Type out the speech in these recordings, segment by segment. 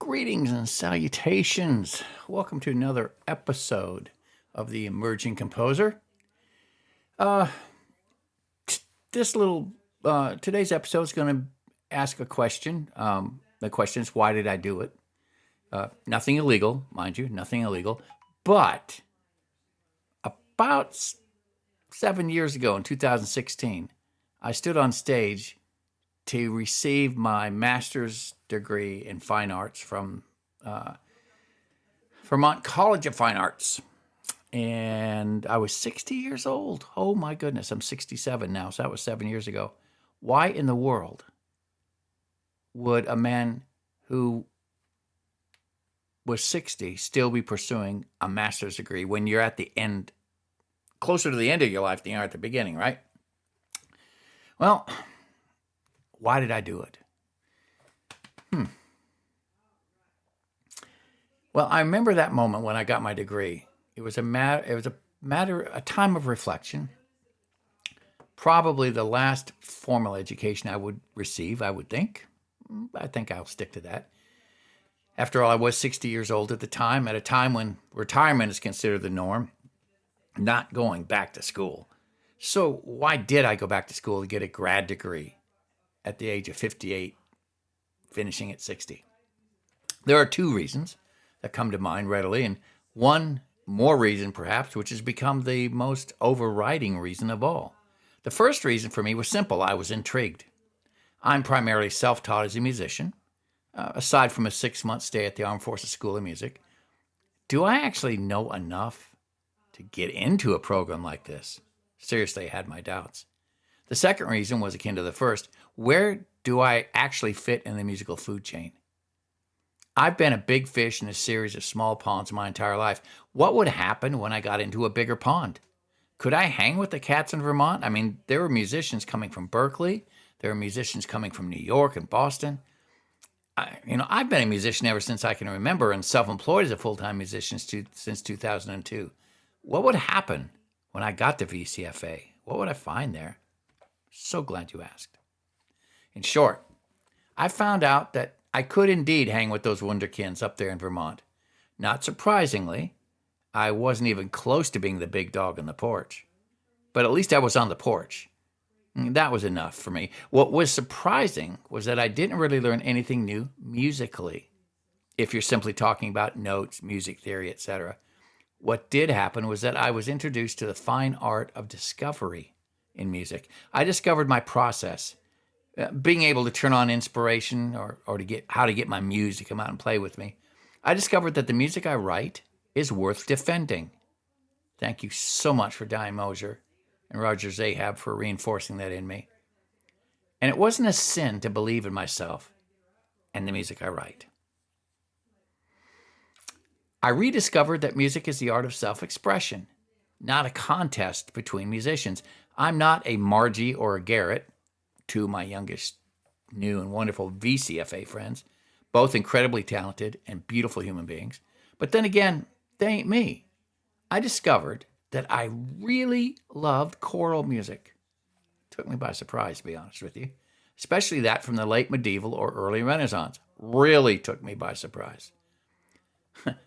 Greetings and salutations. Welcome to another episode of The Emerging Composer. Uh, this little today's episode is going to ask a question. The question is, why did I do it? Nothing illegal, mind you, nothing illegal. But about 7 years ago in 2016, I stood on stage to receive my master's degree in fine arts from Vermont College of Fine Arts. And I was 60 years old. Oh my goodness, I'm 67 now, so that was 7 years ago. Why in the world would a man who was 60 still be pursuing a master's degree when you're at the end, closer to the end of your life than you are at the beginning, right? Well, why did I do it? Well, I remember that moment when I got my degree. It was a time of reflection. Probably the last formal education I would receive, I would think. I think I'll stick to that. After all, I was 60 years old at the time, at a time when retirement is considered the norm, not going back to school. So why did I go back to school to get a grad degree at the age of 58, finishing at 60? There are two reasons that come to mind readily, and one more reason perhaps, which has become the most overriding reason of all. The first reason for me was simple. I was intrigued. I'm primarily self-taught as a musician, aside from a 6-month stay at the Armed Forces School of Music. Do I actually know enough to get into a program like this? Seriously, I had my doubts. The second reason was akin to the first. Where do I actually fit in the musical food chain? I've been a big fish in a series of small ponds my entire life. What would happen when I got into a bigger pond? Could I hang with the cats in Vermont? I mean, there were musicians coming from Berkeley. There were musicians coming from New York and Boston. I've been a musician ever since I can remember and self-employed as a full-time musician since 2002. What would happen when I got to VCFA? What would I find there? So glad you asked. In short, I found out that I could indeed hang with those wunderkinds up there in Vermont. Not surprisingly, I wasn't even close to being the big dog on the porch. But at least I was on the porch. That was enough for me. What was surprising was that I didn't really learn anything new musically, if you're simply talking about notes, music theory, etc. What did happen was that I was introduced to the fine art of discovery in music. I discovered my process. Being able to turn on inspiration or to get how to get my muse to come out and play with me. I discovered that the music I write is worth defending. Thank you so much for Diane Mosier and Roger Zahab for reinforcing that in me. And it wasn't a sin to believe in myself and the music I write. I rediscovered that music is the art of self-expression, not a contest between musicians. I'm not a Margie or a Garrett, two of my youngest, new and wonderful VCFA friends, both incredibly talented and beautiful human beings. But then again, they ain't me. I discovered that I really loved choral music. Took me by surprise, to be honest with you. Especially that from the late medieval or early Renaissance. Really took me by surprise.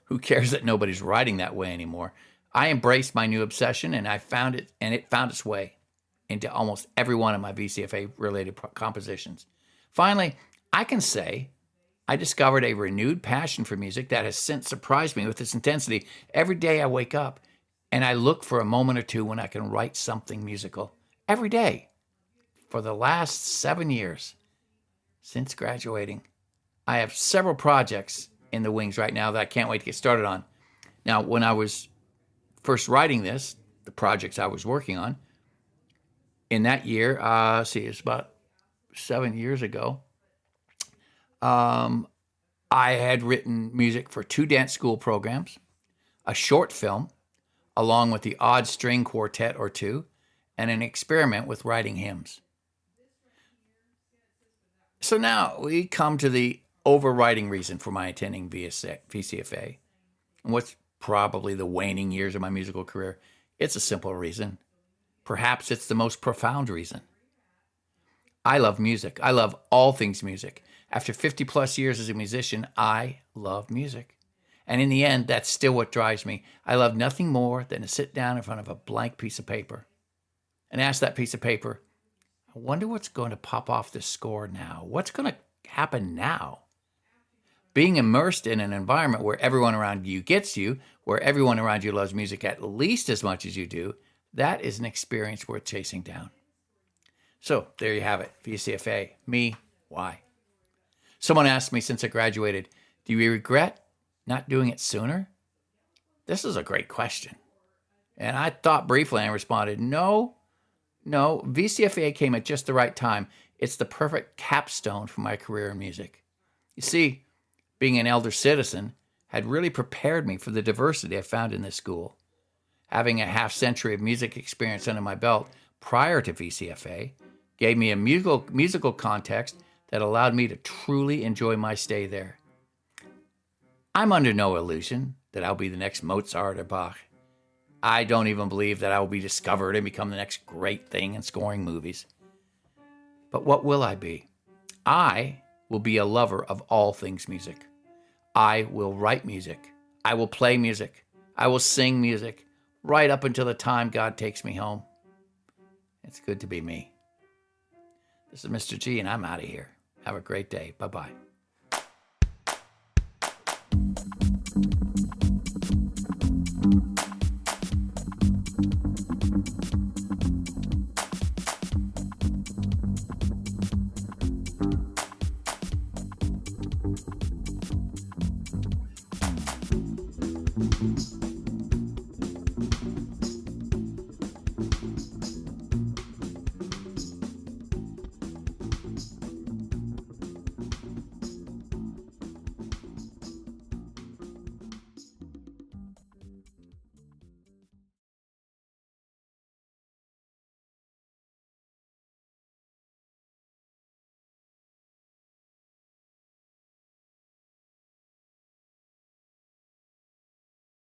Who cares that nobody's writing that way anymore? I embraced my new obsession and it found its way into almost every one of my VCFA-related compositions. Finally, I can say I discovered a renewed passion for music that has since surprised me with its intensity. Every day I wake up and I look for a moment or two when I can write something musical. Every day. For the last 7 years since graduating, I have several projects in the wings right now that I can't wait to get started on. Now, when I was first writing this, the projects I was working on, in that year, it's about 7 years ago, um, I had written music for 2 dance school programs, a short film, along with the odd string quartet or two, and an experiment with writing hymns. So now we come to the overriding reason for my attending VCFA, and what's probably the waning years of my musical career. It's a simple reason. Perhaps it's the most profound reason. I love music. I love all things music. After 50 plus years as a musician, I love music. And in the end, that's still what drives me. I love nothing more than to sit down in front of a blank piece of paper and ask that piece of paper, I wonder what's going to pop off the score now? What's going to happen now? Being immersed in an environment where everyone around you gets you, where everyone around you loves music at least as much as you do, that is an experience worth chasing down. So there you have it, VCFA. Me, why? Someone asked me since I graduated, do you regret not doing it sooner? This is a great question. And I thought briefly and responded, no, VCFA came at just the right time. It's the perfect capstone for my career in music. You see, being an elder citizen had really prepared me for the diversity I found in this school. Having a half-century of music experience under my belt prior to VCFA gave me a musical context that allowed me to truly enjoy my stay there. I'm under no illusion that I'll be the next Mozart or Bach. I don't even believe that I will be discovered and become the next great thing in scoring movies. But what will I be? I will be a lover of all things music. I will write music. I will play music. I will sing music right up until the time God takes me home. It's good to be me. This is Mr. G, and I'm out of here. Have a great day. Bye-bye.